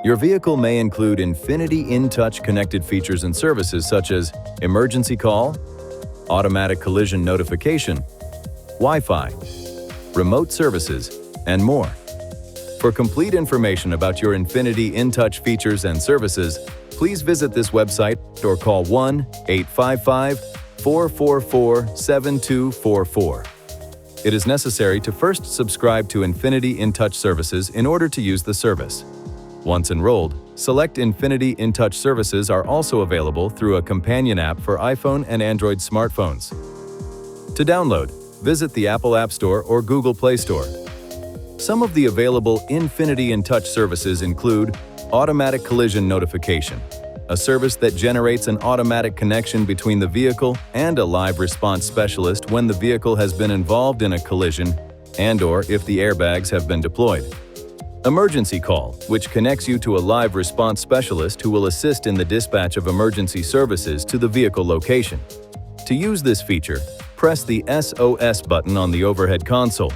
Your vehicle may include INFINITI InTouch connected features and services such as emergency call, automatic collision notification, Wi-Fi, remote services, and more. For complete information about your INFINITI InTouch features and services, please visit this website or call 1-855-444-7244. It is necessary to first subscribe to INFINITI InTouch services in order to use the service. Once enrolled, select INFINITI InTouch services are also available through a companion app for iPhone and Android smartphones. To download, visit the Apple App Store or Google Play Store. Some of the available INFINITI InTouch services include automatic collision notification, a service that generates an automatic connection between the vehicle and a live response specialist when the vehicle has been involved in a collision and/or if the airbags have been deployed. Emergency call, which connects you to a live response specialist who will assist in the dispatch of emergency services to the vehicle location. To use this feature, press the SOS button on the overhead console.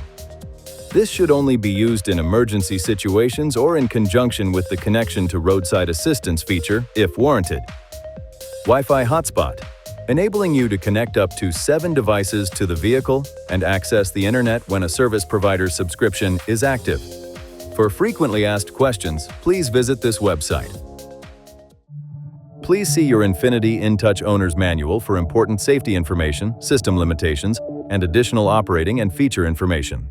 This should only be used in emergency situations or in conjunction with the connection to roadside assistance feature, if warranted. Wi-Fi hotspot, enabling you to connect up to 7 devices to the vehicle and access the internet when a service provider's subscription is active. For frequently asked questions, please visit this website. Please see your INFINITI InTouch Owner's Manual for important safety information, system limitations, and additional operating and feature information.